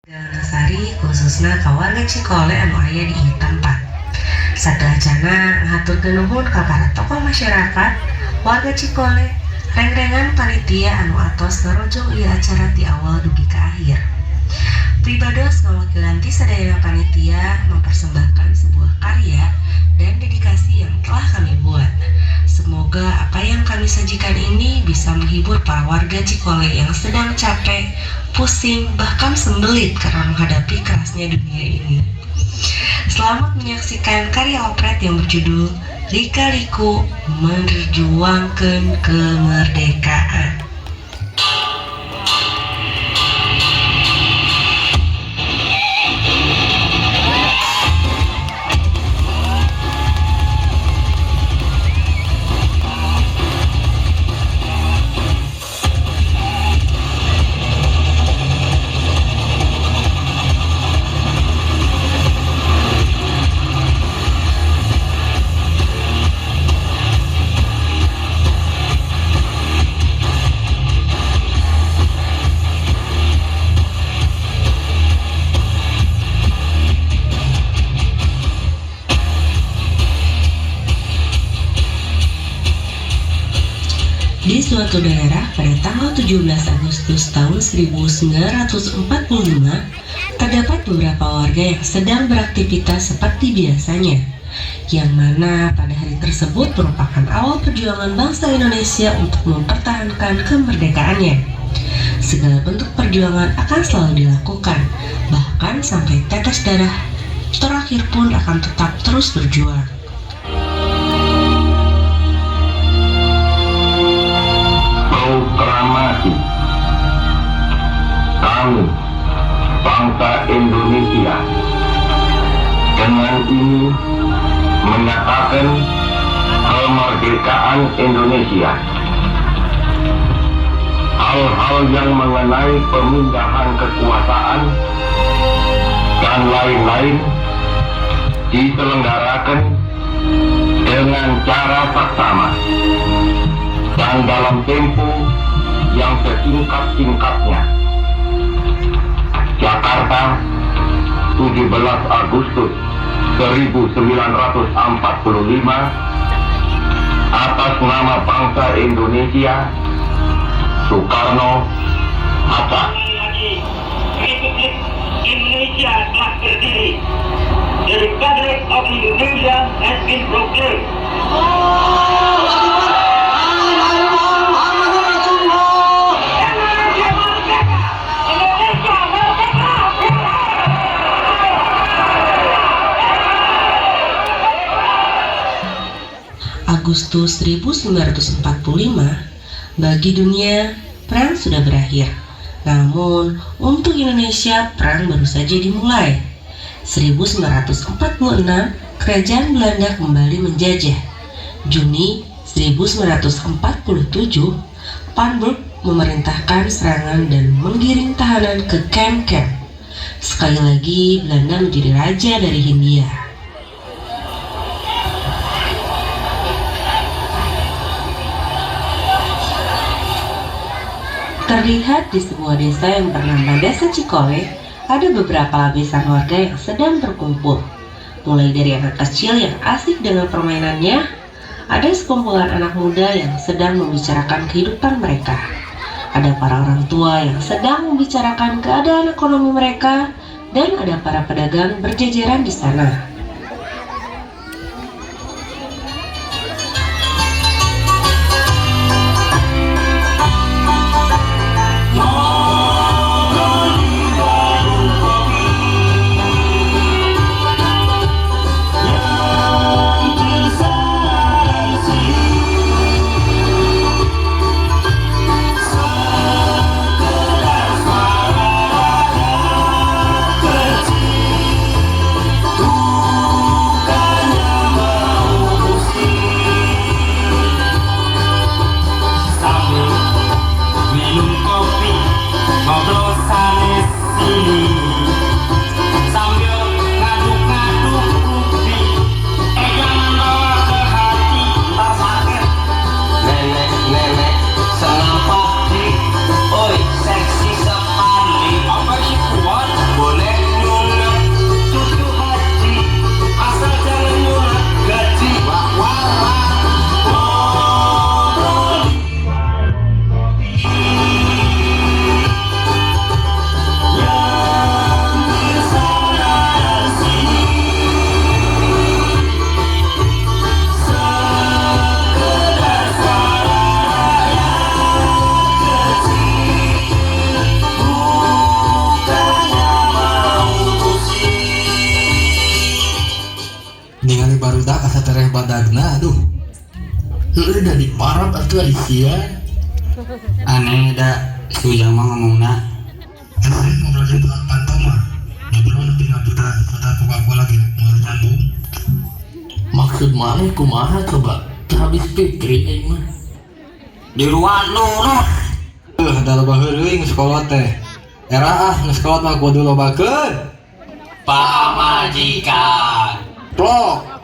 Ganasari khususna ka warga Cikole anu aya di ieu tempat. Sadrajana ngaturkeun nuhun ka para tokoh masyarakat, warga Cikole, rengrengan panitia anu atos ngarojong ieu acara ti awal dugi ka akhir. Pribados ngawakilan ti sadayana panitia mempersembahkan sebuah karya dan dedikasi yang telah kami buat. Semoga apa yang kami sajikan ini bisa menghibur para warga Cikole yang sedang capek, pusing, bahkan sembelit karena menghadapi kerasnya dunia ini. Selamat menyaksikan karya operet yang berjudul Lika-Liku Memperjuangkan Kemerdekaan. Di suatu daerah pada tanggal 17 Agustus tahun 1945, terdapat beberapa warga yang sedang beraktivitas seperti biasanya, yang mana pada hari tersebut merupakan awal perjuangan bangsa Indonesia untuk mempertahankan kemerdekaannya. Segala bentuk perjuangan akan selalu dilakukan, bahkan sampai tetes darah terakhir pun akan tetap terus berjuang. Proklamasi kami bangsa Indonesia dengan ini menyatakan kemerdekaan Indonesia. Hal-hal yang mengenai pemindahan kekuasaan dan lain-lain diselenggarakan dengan cara saksama dan dalam tempo yang sesingkat-singkatnya. Jakarta, 17 Agustus 1945, atas nama bangsa Indonesia, Soekarno, Hatta. Republik Indonesia telah berdiri. The Republic of Indonesia has been proclaimed. Agustus 1945, bagi dunia, perang sudah berakhir. Namun, untuk Indonesia, perang baru saja dimulai. 1946, Kerajaan Belanda kembali menjajah. Juni 1947, Panburg memerintahkan serangan dan menggiring tahanan ke kamp-kamp. Sekali lagi, Belanda menjadi raja dari Hindia. Terlihat di sebuah desa yang bernama Desa Cikole, ada beberapa lapisan warga yang sedang berkumpul. Mulai dari anak kecil yang asik dengan permainannya, ada sekumpulan anak muda yang sedang membicarakan kehidupan mereka. Ada para orang tua yang sedang membicarakan keadaan ekonomi mereka, dan ada para pedagang berjejeran di sana. Tah asa tereh badagna aduh. Heueuh da diparot atuh ari sia. Aneh da sujang mah ngomongna. Kemarin ngobrol di bulan pantau mah. Ngobrol lebih ngabuda kota Coca-Cola lagi mau nyambung. Maksud mana kumaha coba? Teu habis pikir aing mah. Di luar lurus. Da loba heureung geus kolot teh. Era geus kolot mah kudu lobakeun. Pamajikan. Plok.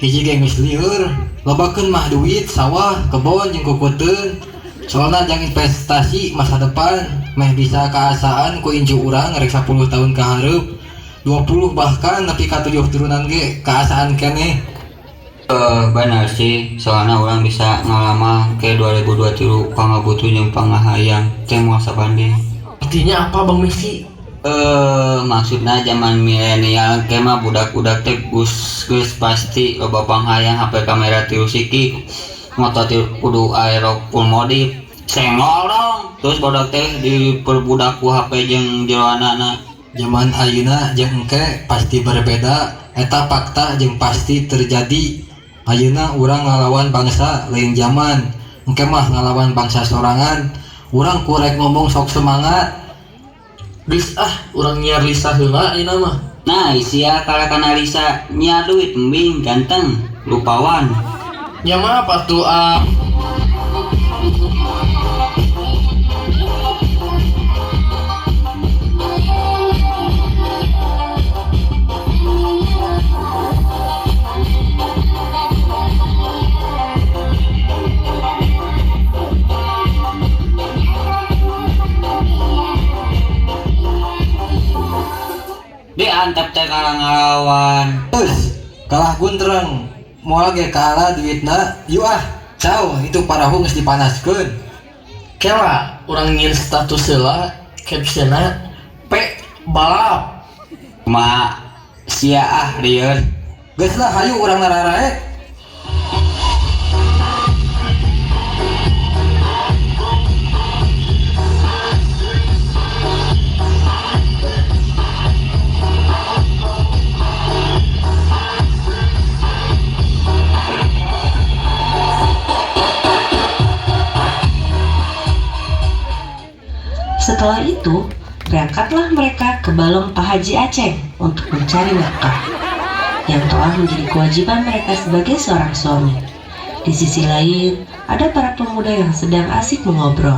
Hiji ge geus lieur. Lobakeun mah duit, sawah, kebon jeung kukuteun. Soalna jang investasi masa depan meh bisa kaasaan ku inju urang rek 10 tahun ka hareup. 20 bahkan nepi ka 7 turunan ge kaasaan keneh. Benar sih, soalnya orang bisa ngalaman ke 2023 pangabutuh jeung pangahayang teh moal sabanding. Artinya apa Bang Messi? Maksudnya zaman milenial ke mah budak-budak teh geus pasti loba panghayang HP kamera 3 siki, motor kudu aero full modif. Sengol dong. Terus budak teh diperbudak ku HP jeung jeroanana. Zaman ayeuna jeung engke pasti berbeda. Eta fakta jeung pasti terjadi. Ayeuna urang ngalawan bangsa lain zaman. Engke mah ngalawan bangsa sorangan. Urang kurek ngomong sok semangat. Geus urang nyiar Lisa heula ayeuna mah. Nah, isia kalakana Lisa nya duit embing ganteng, lupawan. Nya mah apa tuh Diantep teh kalah ngalawan. Terus kalah guntreng. Moal ge kalah duitna. Yuk caw itu parahu geus dipanaskeun. Kela urang nyieun status heula captionna P balap. Ma sia lieur. Geus lah hayu urang nararaek. Setelah itu, berangkatlah mereka ke Balong Pak Haji Aceng untuk mencari nafkah yang telah menjadi kewajiban mereka sebagai seorang suami. Di sisi lain, ada para pemuda yang sedang asik mengobrol.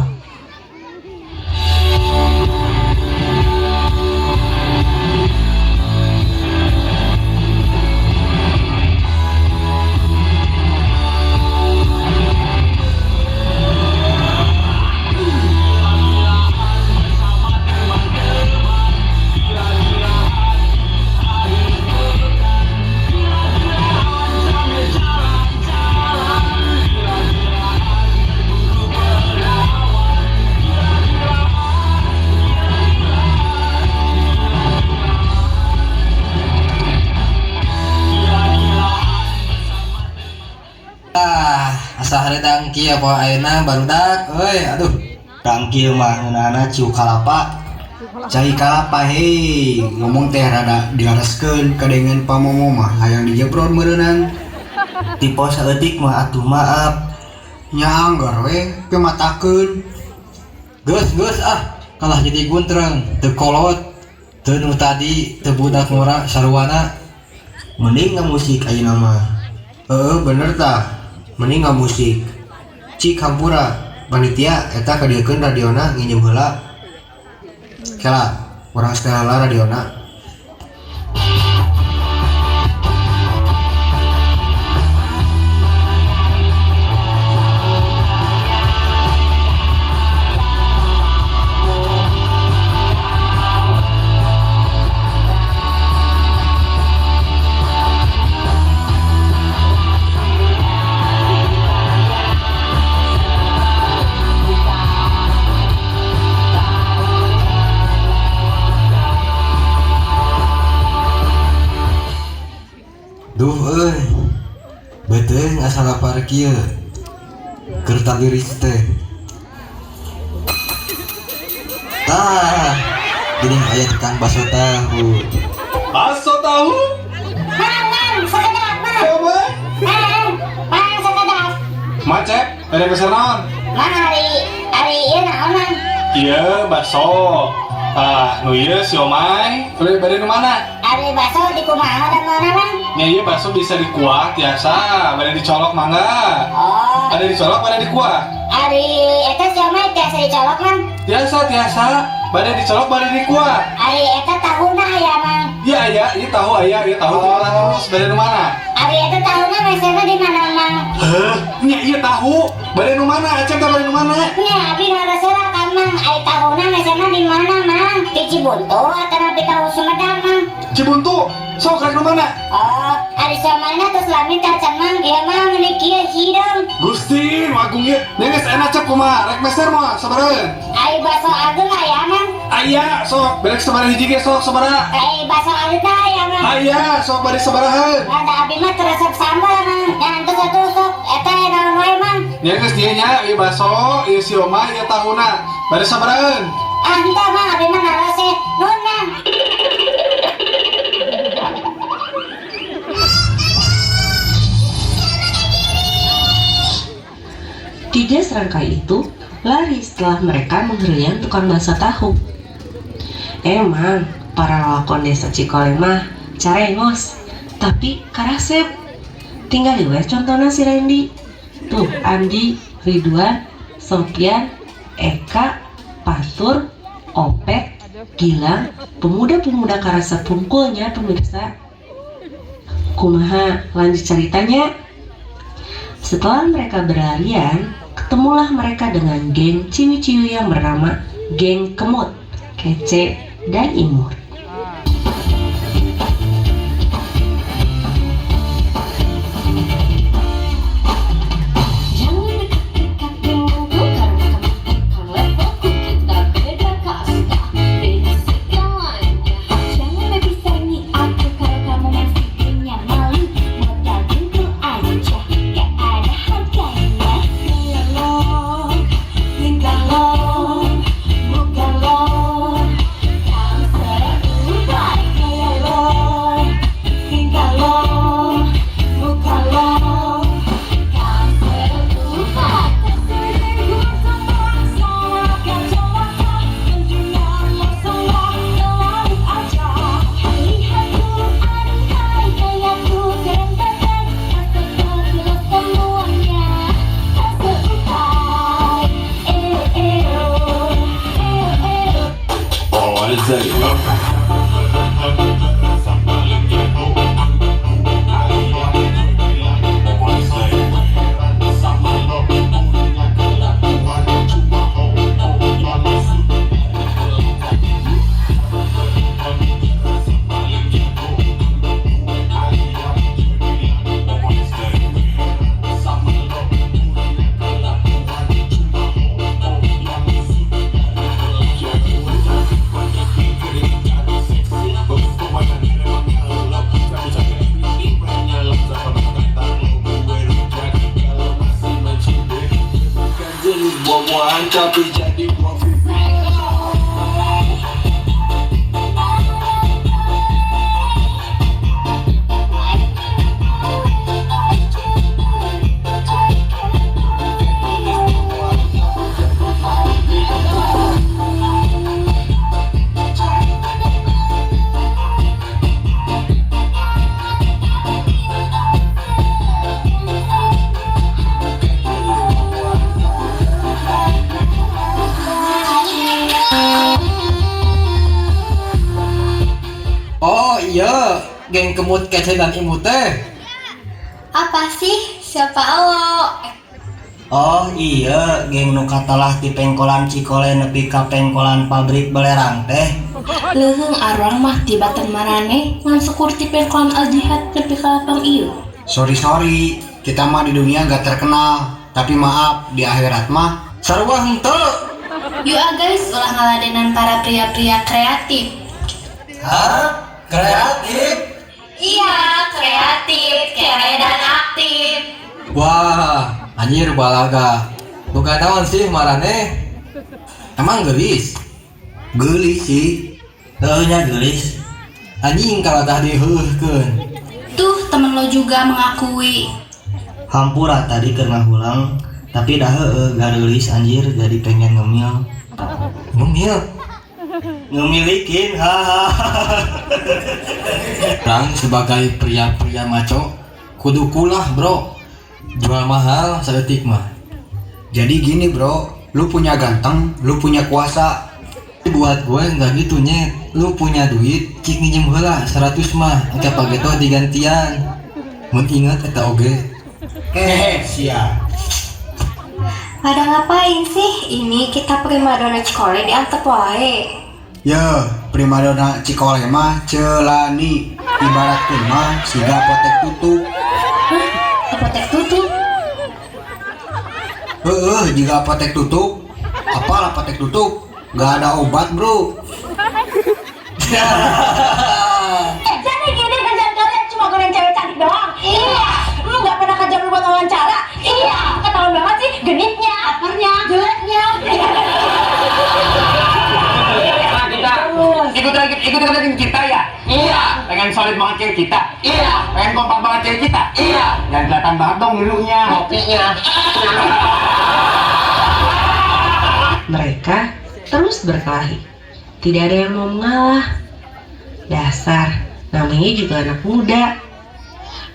Asa hareudang kieu poe ayeuna barudak euy aduh. Tangkieu mah ngeunana ciu kalapa. Cai kalapa hei ngomong teh rada dilareskeun kadengan pamomo mah hayang dijebror meureunang. Tipe saeutik mah atuh maaf. Nya anggar we pematakeun. Geus kalah jadi guntreng teu kolot teu nu tadi teu budak ngora sarwana. Mending ngamusik ayeuna mah. Bener tah. Mending ngamusik. Cik hampura panitia eta kadiekeun radiona nginjem heula. Kela urang setelah radiona. Duh beteung asa lapar kieu. Keur tagiris teh. Tah, gini aya tukang bakso tahu. Bakso tahu? Coba. Acep, bade pesan naon? Mang hari ieu naon mang? Iya, bakso. Nu ieu siomay. Bade nu mana? Ari baso di kumaha da mana mang? Nya ieu bakso bisa dikuah tiasa, bade dicolok mangga. Oh, Bade dicolok, bade dikuah. ari eta siomay tiasa dicolok mang. Tiasa. Bade dicolok, bade dikuah. Ari eta tahuna aya mang. Iya, ieu tahu terus bade nu mana? Ari eta tahuna mesena di mana mang? Heh, nya ieu tahu. Bade nu mana? Acep teh bade nu mana? Nya abi ngarasalah kan mang. Ari tahuna mesena di mana mang? Di Cibuntu atau di tahu Sumedang mang? Cibuntu. Sok rek nu mana? Oh, ari somalna tos lami tacan mang. Ieu mah meuli kieu hidung. Gusti, nu agung ieu. Neges enak cep kumaha? Rek meser mah sabaraha? Ari baso ageung aya mang. Aya, sok berek sabaraha hiji ge sok sabaraha? Ari baso ageung aya mang. Aya, sok bade sabaraha? Rada abi mah teresep sambal mang. Yang atuh sok eta naon wae mang. Nya geus dieu nya, ieu bakso, ieu siomay, ieu tahuna. Bade sabaraha? Ah henteu mang abi mah narose. Nuhun mang. Tiga serangkai itu lari setelah mereka mengherian tukang bakso tahu. Emang para lakon desa Cikole mah carengos, tapi karasep. Tinggal we contohnya si Randy. Tuh Andi, Ridwan, Sofian, Eka, Pastur, Opet, Gilang, pemuda-pemuda karasep pungkulnya pemirsa. Kumaha lanjut ceritanya? Setelah mereka berlarian, ketemulah mereka dengan geng ciwi-ciwi yang bernama Geng Kemut, Kece, dan Imut. Geng Kemut, Kece, dan Imut teh. Apa sih? Siapa lo? Oh iya, geng nu katalah di pengkolan Cikole nepi ka pengkolan pabrik belerang teh. Leuheung arwang mah di Batan Marane ngan syukur ti pengkolan Al Jihad nepi ka lapang ieu. Sorry, kita mah di dunia gak terkenal, tapi maaf di akhirat mah sarua henteu. Yuk guys, ulah ngaladenan para pria-pria kreatif. Hah? Kreatif? Iya, kreatif, kere dan aktif. Wah, anjir balaga. Bukan naon sih marane? Emang gelis? Gelis sih. Teunya gelis. Anjing kalagah diheuhkeun. Tuh, temen lo juga mengakui. Hampura tadi keur ngahulang Tapi dah garelis anjir jadi pengen ngemil. Ngemil Ngemilikin hahaha. orang sebagai pria-pria maco kudu kulah bro, jual mahal saeutik mah. Jadi gini bro, lu punya ganteng, lu punya kuasa. Buat gue nggak gitu nyet, lu punya duit cik nginjem heula 100 mah engke pageto digantian. Mun ingat eta oge. Siap. Pada ngapain sih? Ini kita primadona Cikole diantep wae. Ya, primadona Cikole mah celani, ibaratkeun mah siga apotek tutup. Hah? Apotek tutup? Jika apotek tutup, apa apotek tutup? Gak ada obat bro. Jadi gini kerjaan kalian cuma godain cewek cantik doang. Iya. Lu nggak pernah kerja buat wawancara. Iya. Ketahuan banget sih genitnya, apernya, jeleknya. Nah, kita ikutin kita ya. Iya. Pengen solid banget cewek kita. Iya. Pengen kompak banget cewek kita. Iya. Jangan kelihatan banget dong ngilunya. Kopinya. Mereka terus berkelahi. Tidak ada yang mau mengalah. Dasar, namanya juga anak muda.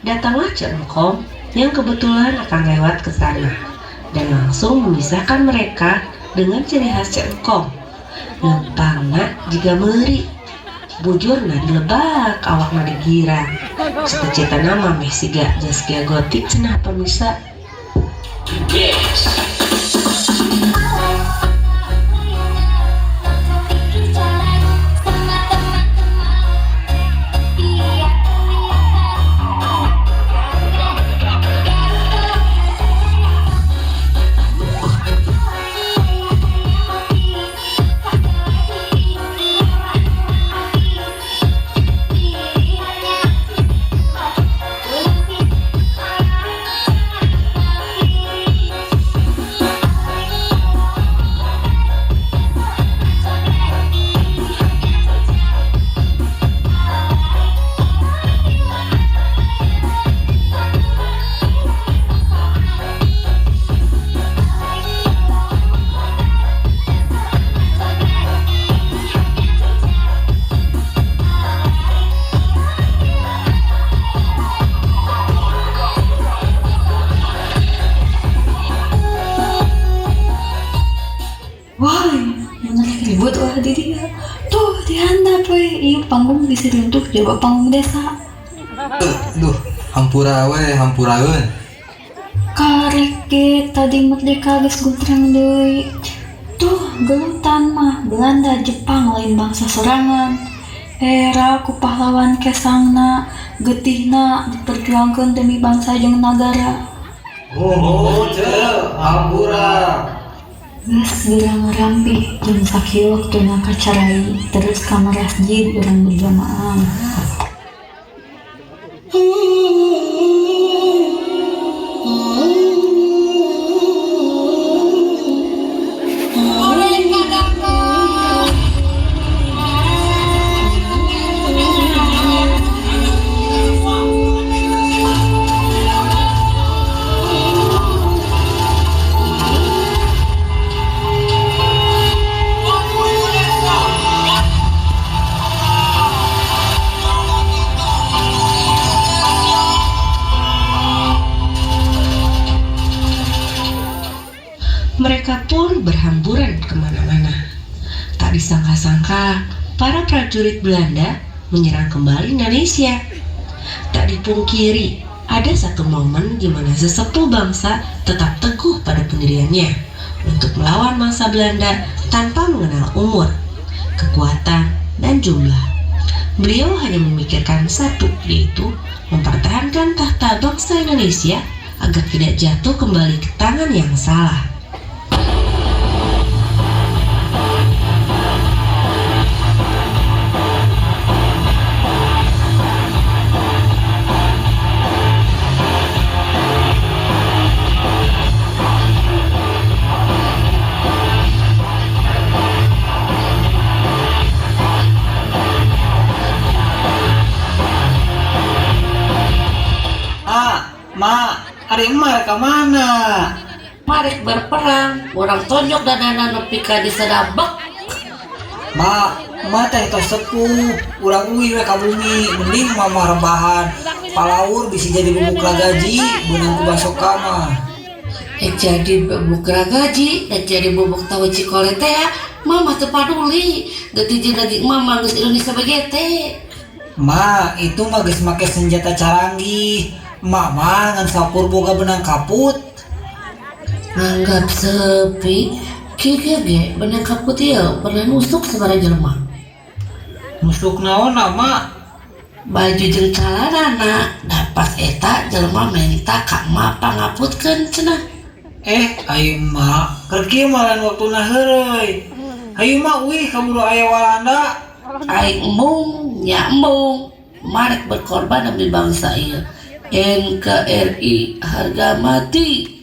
Datanglah Cek Engkom yang kebetulan akan lewat ke sana dan langsung memisahkan mereka dengan ciri khas Cek Engkom. Lempangna jika meuli, bujurna dilebak, awakna digirang. Cita-cita nama meh siga Zaskia Gotik cenah pemirsa. Ribut wah diri tuh dihandap we. Iya panggung bisa diuntuk coba panggung desa. Duh, hampuraeun. Karek ge tadi merdeka geus gutrang deui. Tuh gelutan mah Belanda Jepang lain bangsa sorangan. Era ku pahlawan kesangna getihna diperjuangkeun demi bangsa jeung nagara. Hampura. Geus gerang rampih jeung sakieu waktuna kacarai terus ka masjid urang berjamaah. Mereka pun berhamburan kemana-mana. Tak disangka-sangka, para prajurit Belanda menyerang kembali Indonesia. Tak dipungkiri, ada satu momen di mana sesepuh bangsa tetap teguh pada pendiriannya untuk melawan mangsa Belanda tanpa mengenal umur, kekuatan, dan jumlah. Beliau hanya memikirkan satu, yaitu mempertahankan tahta bangsa Indonesia agar tidak jatuh kembali ke tangan yang salah. Mak, hari emak ke mana? Marek berperang, orang tonjok dadana nepi ka disadabak. Ma teh tos sepuh, urang uwi we ka bumi, mending mama rebahan. Palaur bisa jadi bubuk gaji, benang ku basoka mah. Jadi bubuk gaji, jadi bubuk tahu cikole teh ya, mama teu paduli. Getiji lagi mama geus Indonesia begete. Ma, itu mah geus make senjata caranggih. Mama ngan sapur boga benang kaput. Anggap sepi, kieu ge benang kaput ieu pernah nusuk sabaraha jelema. Nusuk naon nama? Baju jeung calanana, da pas eta jelema minta ka ma pangaputkeun cenah. Ayo ma, keur kieu malan waktuna heureuy. Ayo ma uih kaburu aya walanda. Aing embung, nya embung, marek berkorban demi bangsa ieu. NKRI harga mati.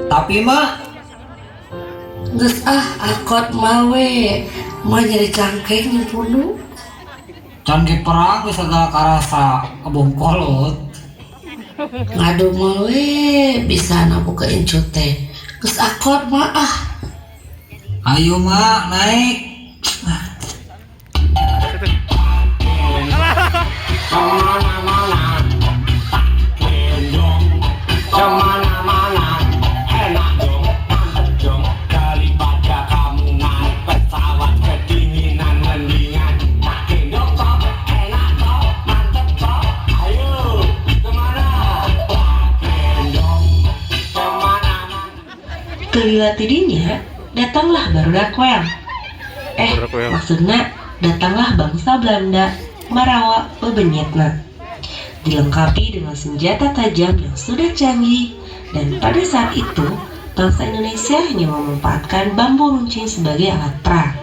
Tapi mak Geus akot mawe mah jadi cangkeng nyempunu. can ge perang geus segala karasa abong kolot. Ngadu mawe bisa nabukeun encut teh. Geus akot mah Ayo mak naik. Kelila tidinya datanglah barudak Wel. Maksudnya datanglah bangsa Belanda marawa bebenyetna, dilengkapi dengan senjata tajam yang sudah canggih. Dan pada saat itu bangsa Indonesia hanya memanfaatkan bambu runcing sebagai alat perang.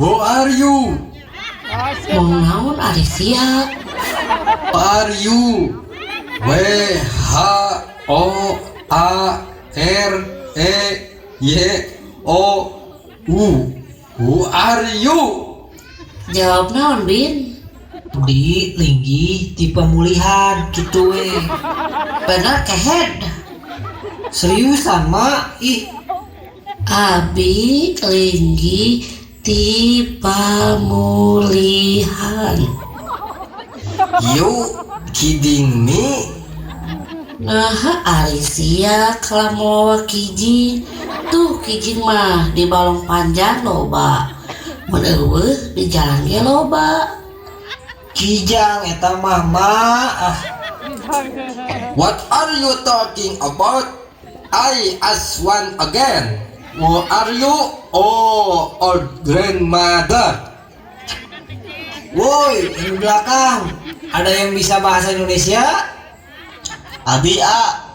Who are you? Mau naon ari siap? Who are you? W H O A R E Y O U. Who are you? Jawab naon Bin? Di linggi ti pemulihan gitu we. Bener kehead. Seriusan mak? Abi linggi ti pamulihan. You kidding me? Nah, Alicia kalamowa kijing. Tuh kijing mah di balong panjang loba. Mun eueuh di jalan ge loba. Kijang eta mah What are you talking about? I ask one again. Who are you? Oh, old grandmother. Woi, yang di belakang ada yang bisa bahasa Indonesia? Abi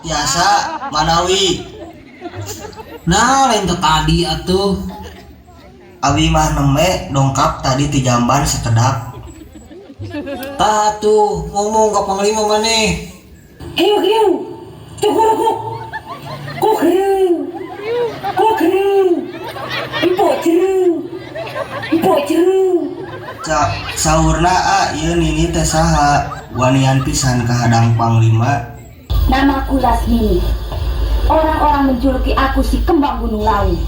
biasa Manawi. Nah, lain tadi atuh. Abi mah neme dongkap tadi ti jamban sekedap. Tah tuh ngomong ke panglima maneh. Hiu, cukurukuk, kukring, empuk jeruk. Saurna ieu nini teh saha wanian pisan kahadang panglima. Namaku Lasmini. Orang-orang menjuluki aku si kembang gunung laut.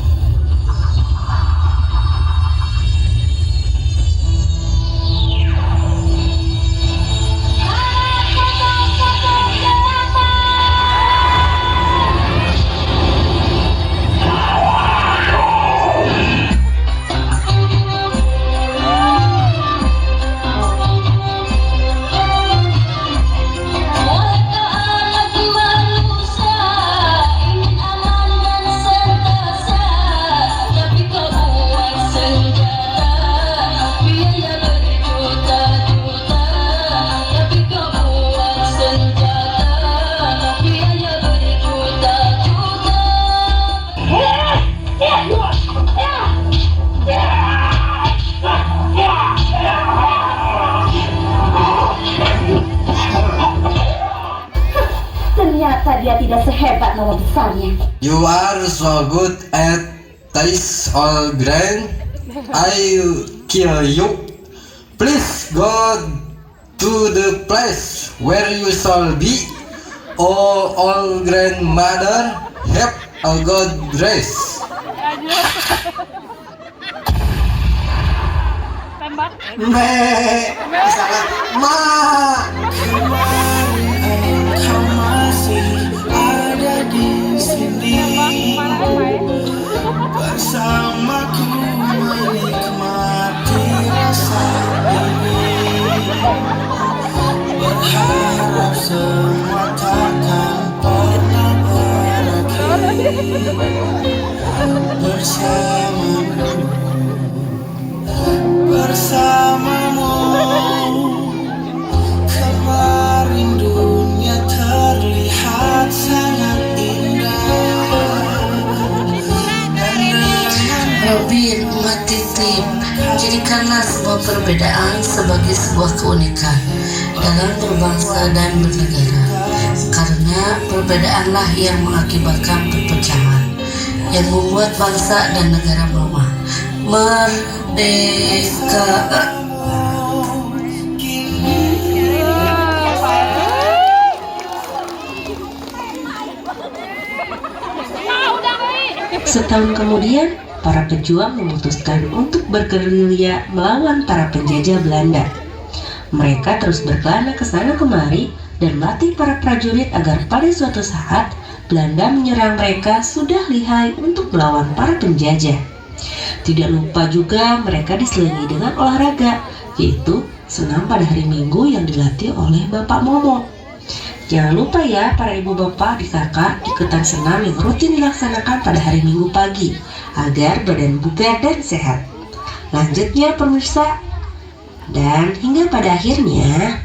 Ternyata dia tidak sehebat nama besarnya. You are so good at taste all grain. I kill you. Please go to the place where you shall be. Oh, all grandmother, have a good rest. Misalnya ma kau masih ada di sini bersamaku menikmati rasa ini, berharap semua takkan pernah berakhir bersamamu. Kemarin dunia terlihat sangat indah. Robin, umat titip, jadikanlah sebuah perbedaan sebagai sebuah keunikan dalam berbangsa dan bernegara, karena perbedaanlah yang mengakibatkan perpecahan, yang membuat bangsa dan negara melemah. Merdeka. Setahun kemudian, para pejuang memutuskan untuk bergerilya melawan para penjajah Belanda. Mereka terus berkelana ke sana kemari dan melatih para prajurit agar pada suatu saat Belanda menyerang mereka sudah lihai untuk melawan para penjajah. Tidak lupa juga mereka diselingi dengan olahraga, yaitu senam pada hari Minggu yang dilatih oleh Bapak Momo. Jangan lupa ya para ibu bapak di kakak ikutan senam yang rutin dilaksanakan pada hari Minggu pagi agar badan bugar dan sehat. Lanjutnya pemirsa, dan hingga pada akhirnya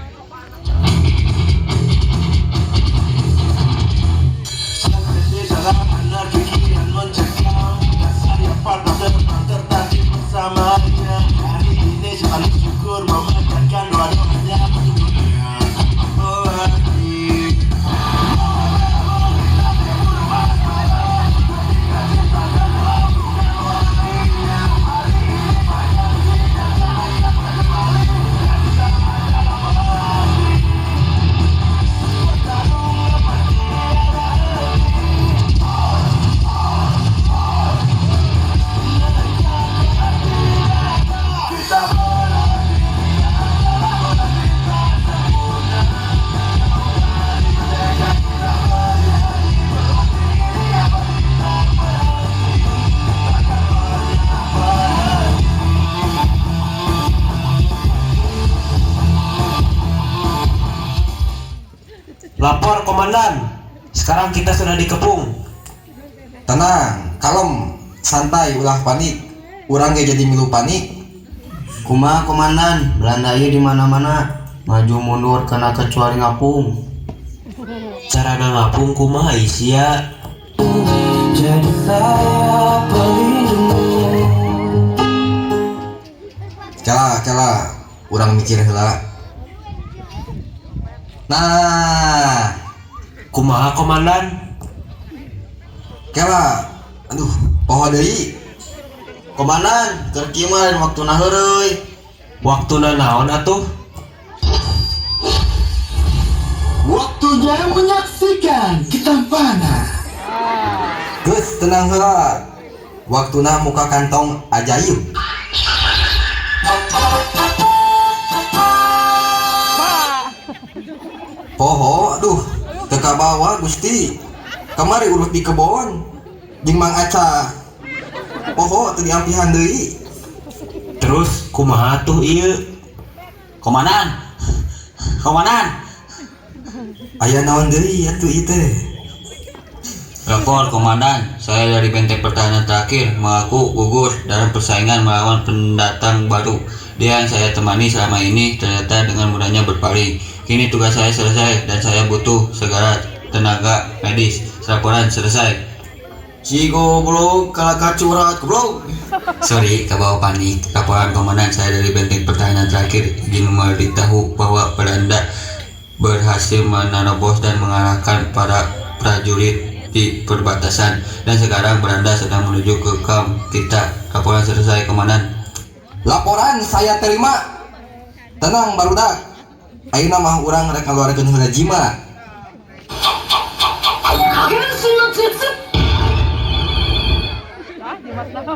Lapor komandan, sekarang kita sudah dikepung. Tenang, kalem, santai, ulah panik. Urang ge jadi milu panik. Kumaha komandan, Belanda ieu di mana-mana, maju mundur kena kecuali ngapung. Cara ngapung kumaha isia? Jadilah pelindung. Kela, urang mikir heula. Nah, Kumaha komandan? kela. Aduh, poho deui. Komandan, keur kieu mah lain waktuna heureuy. Waktuna naon atuh? Waktunya menyaksikan ketampanan. Geus tenang heula. Waktuna muka kantong ajaib. Poho, aduh, teka bawa Gusti. Kamari urut di kebon. Jeung Mang Aca. Poho teu diampihan deui. Terus kumaha tuh ieu? Komandan, Aya naon deui atuh ieu teh? lapor komandan, saya dari Benteng Pertahanan Terakhir mengaku gugur dalam persaingan melawan pendatang baru. Dia yang saya temani selama ini ternyata dengan mudahnya berpaling. Kini tugas saya selesai dan saya butuh segera tenaga medis. Laporan selesai. Si goblok kalaka curhat goblok. Sorry, kebawa panik. Laporan komandan, saya dari Benteng Pertahanan Terakhir ingin memberitahu bahwa Belanda berhasil menerobos dan mengalahkan para prajurit di perbatasan dan sekarang Belanda sedang menuju ke kamp kita. Laporan selesai komandan. Laporan saya terima. Tenang barudak. Ayeuna mah urang rek ngaluarkeun heula jimat.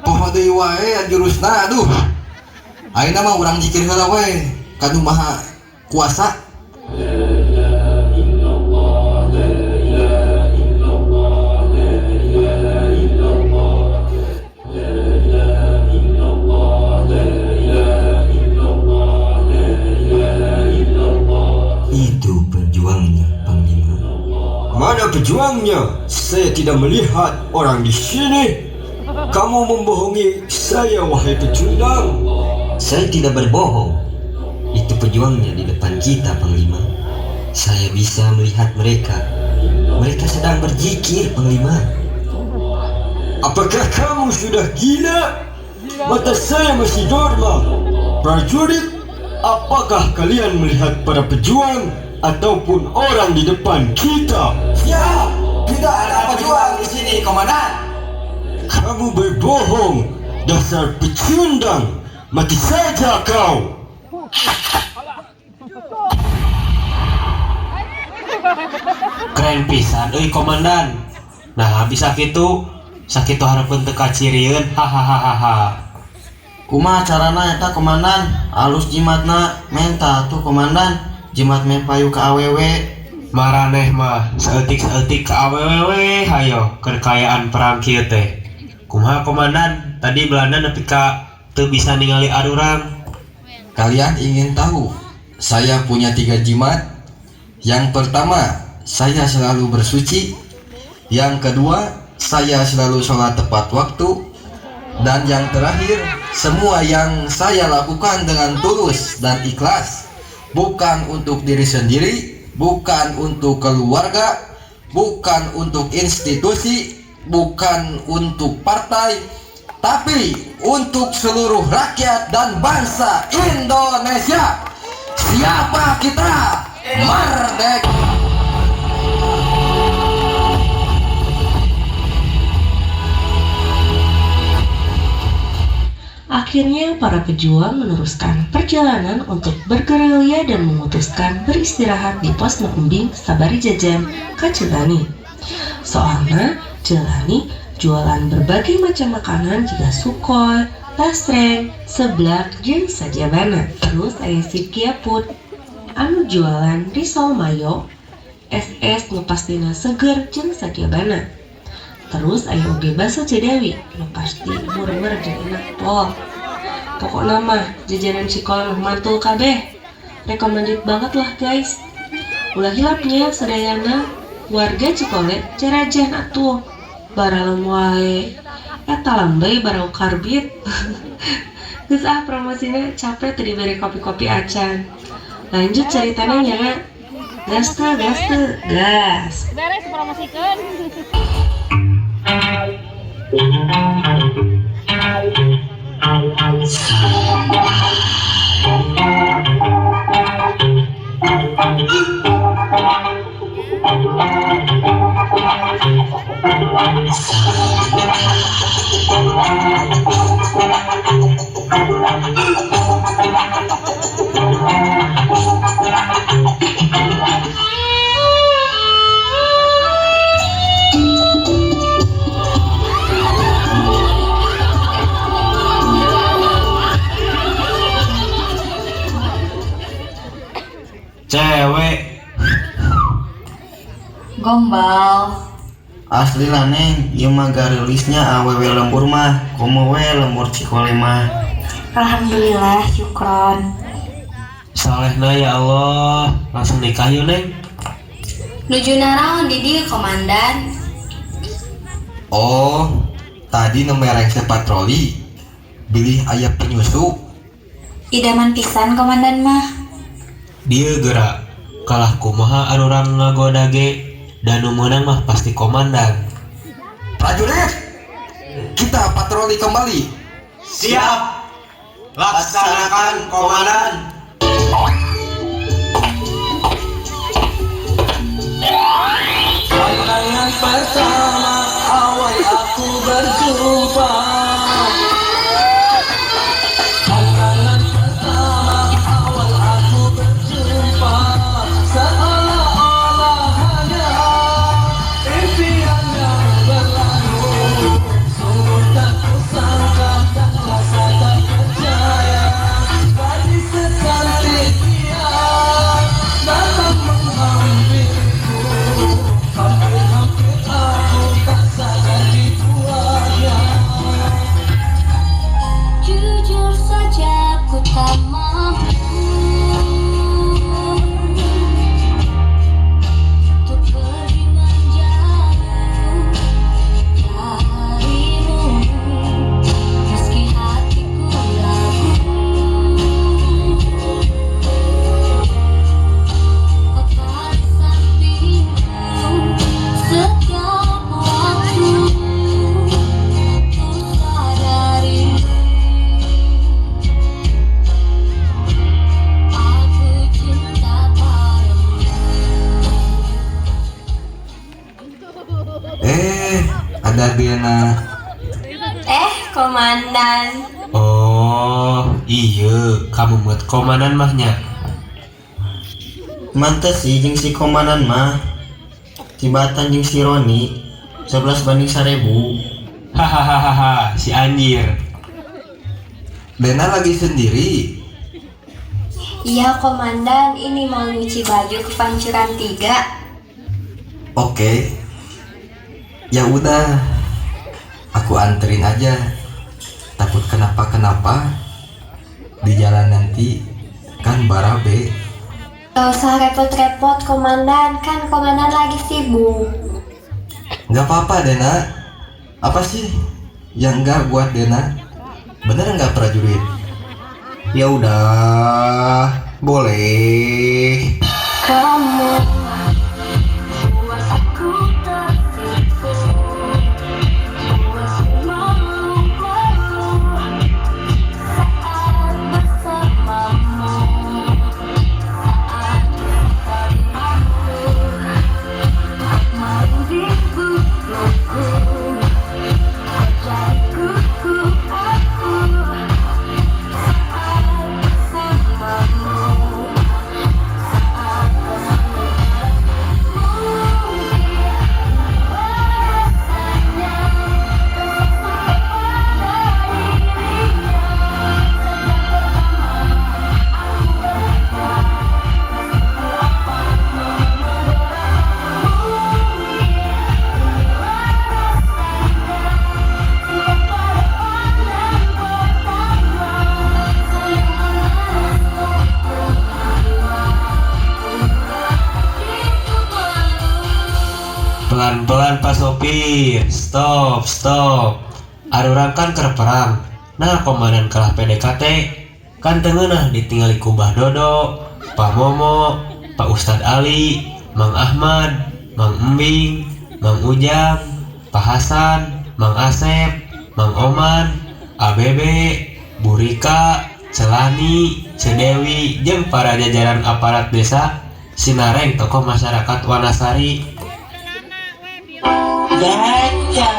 Poho deui wae jurusna, aduh. Ayeuna mah urang zikir heula we kanu maha kuasa. Itu pejuangnya, Panglima. Mana pejuangnya? Saya tidak melihat orang di sini. Kamu membohongi saya, wahai pecundang. Saya tidak berbohong. Itu pejuangnya di depan kita, Panglima. Saya bisa melihat mereka. Mereka sedang berzikir, Panglima. Apakah kamu sudah gila? Mata saya masih normal. Prajurit, apakah kalian melihat para pejuang ataupun orang di depan kita? Siap, tidak ada pejuang di sini, komandan. Kamu berbohong, dasar pecundang. Mati saja kau. Keren pisan euy komandan. Nah, bisa kitu sakitu hareupeun teu kacirieun. Hahaha. Kumaha carana eta komandan? Alus jimatna menta tuh komandan. Jimat meh payu ka awewe. Maraneh mah saeutik-saeutik ka awewe we hayo keur kayaan perang kieu teh. Kumaha komandan? Tadi Belanda nepi ka teu bisa ningali arurang. Kalian ingin tahu? Saya punya 3 jimat. Yang pertama, saya selalu bersuci. Yang kedua, saya selalu sholat tepat waktu. Dan yang terakhir, semua yang saya lakukan dengan tulus dan ikhlas. Bukan untuk diri sendiri, bukan untuk keluarga, bukan untuk institusi, bukan untuk partai, tapi untuk seluruh rakyat dan bangsa Indonesia. Siapa kita? Merdeka! Akhirnya para pejuang meneruskan perjalanan untuk bergerilya dan memutuskan beristirahat di pos Meumbing sabari jajan ka Cileuni. Soalnya Cileuni jualan berbagai macam makanan juga sukoi, tasreng, seblak, jeung sajabana. Terus aya si Kiaput anu jualan risol mayo, es nu pastina seger jeung sajabana. Terus aya oge bakso Cedawi, nu pasti murmer jeung enak pol. Pokokna mah jajanan Cikole mah mantul kabeh. Recommended banget lah guys. Ulah hilapnya sadayana warga Cikole cerajan atuh. Baralem wae. Eta lambai barau karbit. Geus promosina capek teu diberi kopi-kopi acan. Lanjut ceritanya nya. Gas. Beres promosikeun. Cewek. Gombal. Asli lah neng, ieu mah garilisnya awewe lembur mah, komo we lembur cikole mah. Alhamdulillah, syukron. Salehna ya Allah, langsung nikah yuk neng. Nuju naraon di dieu komandan. Oh, tadi nemerengse patroli. Bilih aya penyusup. Idaman pisan komandan mah. Dia gerak kalah kumaha arurang ngagoda ge dan nu meunang mah pasti komandan. Prajurit, kita patroli kembali. Siap. Laksanakan komandan. Pandangan pertama awal aku berjumpa. Pandangan pertama awal aku berjumpa. Seolah-olah hanya impian yang berlalu. Sungguh tak kusangka, tak rasa tak percaya. Gadis secantik dia datang menghampiriku. Hampir-hampir aku tak sadar dibuatnya. Jujur saja ku tak mampu untuk pergi menjauh darimu, meski hatiku ragu. Kau tak di sampingku setiap waktu, ku sadari aku cinta padamu. Ada Diana. Komandan. Oh, iya, kamu buat komandan mahnya. Mantes sih jeung si komandan mah. Tibatan jeung si Roni 11/1000. Hahaha, si anjir. Dena lagi sendiri. Iya komandan, ini mau nyuci baju ke pancuran 3. Oke. Ya udah. Aku anterin aja. Takut kenapa-kenapa di jalan nanti kan barabe. Gak usah repot-repot komandan, kan komandan lagi sibuk. Nggak apa-apa Dena. Apa sih yang nggak buat Dena? Bener nggak prajurit? Ya udah, boleh. Kamu buat aku tertipu, buat aku malu-malu saat bersamamu, saat bersamamu, main di bukuku, jadi kuku aku saat bersamamu. Pelan-pelan Pak Sopir. Stop. Arurang kan keur perang. Nah, komandan kalah PDKT. Kan tengeunah ditinggali ku Mbah Dodo, Pak Momo, Pak Ustad Ali, Mang Ahmad, Mang Embing, Mang Ujang, Pak Hasan, Mang Asep, Mang Oman, ABB, Bu Rika, Celani, Cedewi, jeung para jajaran aparat desa, Sinareng tokoh masyarakat Wanasari. gacha.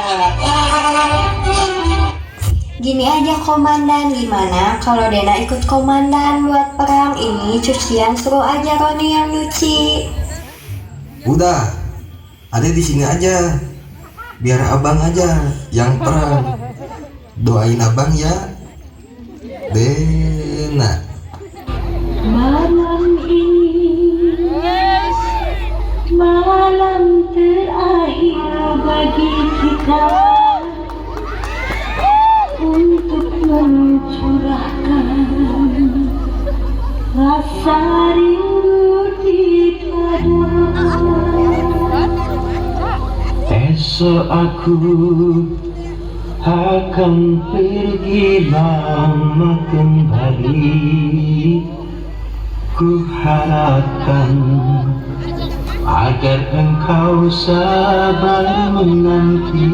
Gini aja komandan, gimana kalau Dena ikut komandan buat perang ini? Cucian suruh aja Roni yang nyuci. Udah, ada di sini aja. Biar abang aja yang perang. Doain abang ya, Dena. Malam ini malam terakhir bagi kita untuk mencurahkan rasa rindu di dada. Esok aku akan pergi lama kembali. Ku harapkan agar engkau sabar menanti.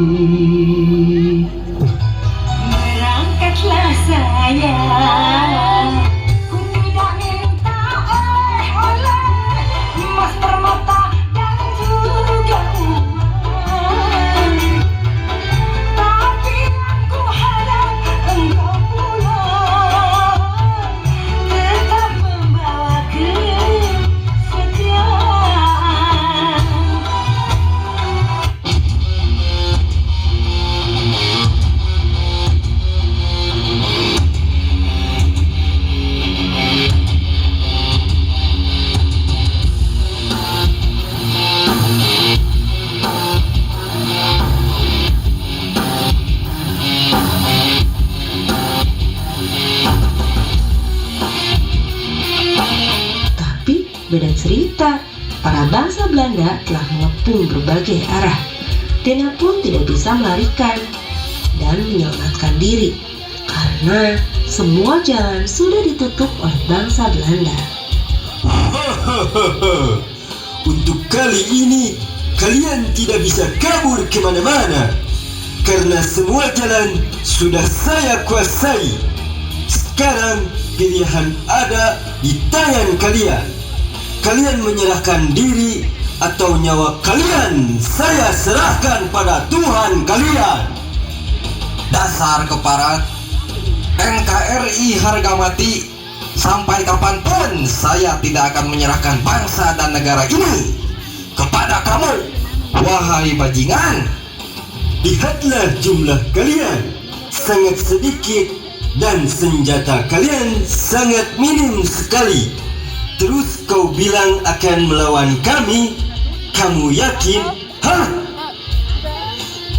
Berangkatlah sayang, ku tidak minta oleh-oleh, emas permata dan juga uang. Tapi aku harap engkau pulang, tetap membawa kesetiaan. Tapi beda cerita, para bangsa Belanda telah mengepung berbagai arah. Dena pun tidak bisa melarikan dan menyelamatkan diri karena semua jalan sudah ditutup oleh bangsa Belanda. Untuk kali ini kalian tidak bisa kabur kemana-mana karena semua jalan sudah saya kuasai. Sekarang pilihan ada di tangan kalian. Kalian menyerahkan diri atau nyawa kalian saya serahkan pada Tuhan kalian. Dasar keparat, NKRI harga mati. Sampai kapanpun saya tidak akan menyerahkan bangsa dan negara ini kepada kamu, wahai bajingan. Lihatlah jumlah kalian sangat sedikit dan senjata kalian sangat minim sekali. Terus kau bilang akan melawan kami? Kamu yakin? Hah?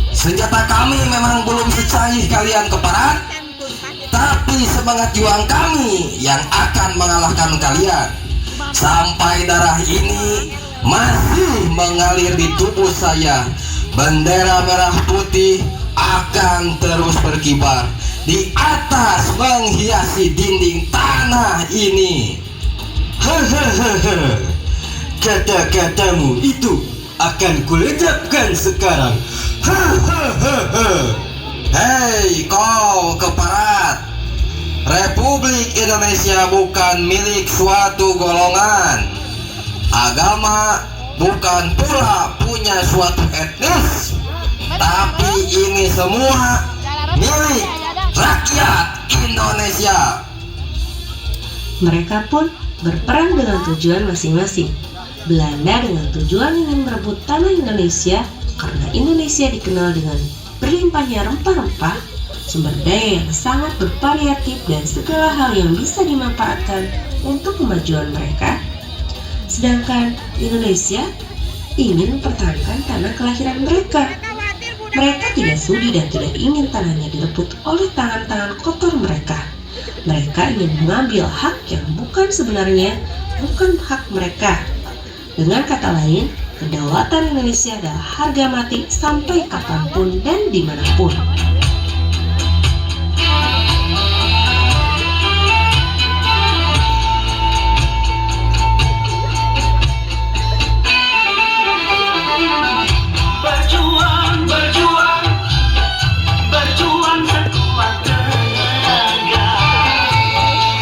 Senjata kami memang belum secanggih kalian keparat, tapi semangat juang kami yang akan mengalahkan kalian. Sampai darah ini masih mengalir di tubuh saya, bendera merah putih akan terus berkibar di atas menghiasi dinding tanah ini. Hahaha. Kata-katamu itu akan kulecapkan sekarang. Hahaha. Hei kau keparat, Republik Indonesia bukan milik suatu golongan, agama bukan pula punya suatu etnis, tapi ini semua milik rakyat Indonesia. Mereka pun berperang dengan tujuan masing-masing. Belanda dengan tujuan ingin merebut tanah Indonesia karena Indonesia dikenal dengan berlimpahnya rempah-rempah, sumber daya yang sangat bervariatif dan segala hal yang bisa dimanfaatkan untuk kemajuan mereka. Sedangkan Indonesia ingin mempertahankan tanah kelahiran mereka. Mereka tidak sudi dan tidak ingin tanahnya direbut oleh tangan-tangan kotor mereka. Mereka ingin mengambil hak yang sebenarnya bukan hak mereka. Dengan kata lain, kedaulatan Indonesia adalah harga mati sampai kapanpun dan dimanapun. Berjuang sekuat tenaga,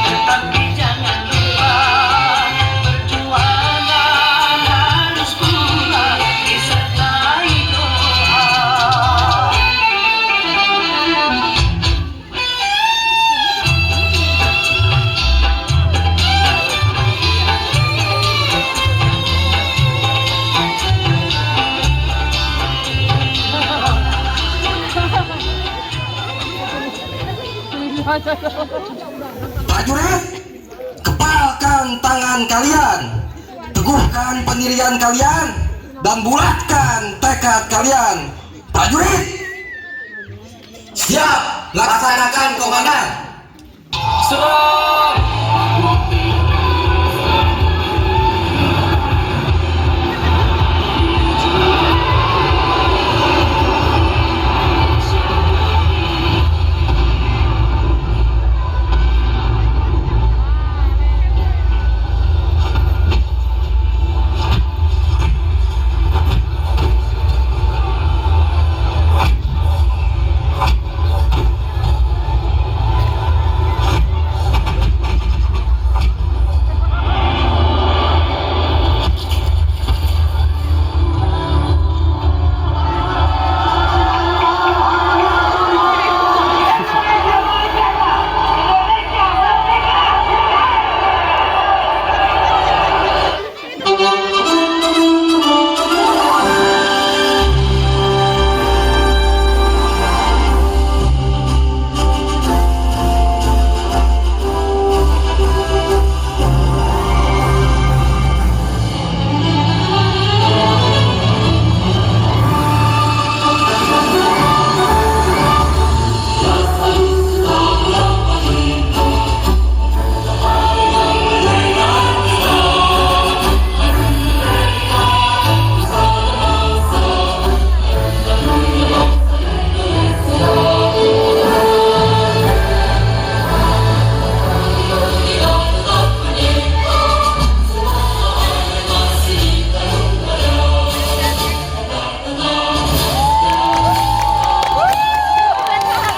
tetapi jangan lupa perjuangan harus pula disertai doa. Prajurit, kepalkan tangan kalian, teguhkan pendirian kalian, dan bulatkan tekad kalian. Prajurit, siap, laksanakan komandan.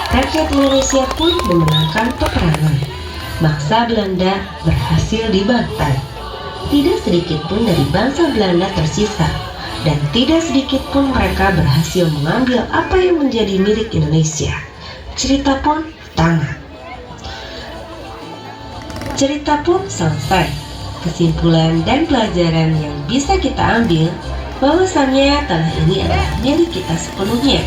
Rakyat Indonesia pun memenangkan peperangan. Bangsa Belanda berhasil dibantai. Tidak sedikit pun dari bangsa Belanda tersisa, dan tidak sedikit pun mereka berhasil mengambil apa yang menjadi milik Indonesia. Cerita pun tamat. Cerita pun selesai. Kesimpulan dan pelajaran yang bisa kita ambil bahwasannya tanah ini adalah milik kita sepenuhnya.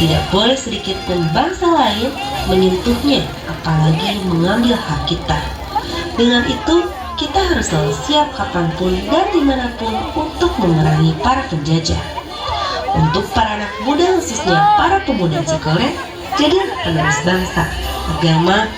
Tidak boleh sedikit pun bangsa lain menyentuhnya, apalagi mengambil hak kita. Dengan itu, kita harus selalu siap kapanpun dan dimanapun untuk memerangi para penjajah. Untuk para anak muda, khususnya para pemuda Cikole, jadilah penerus bangsa, agama,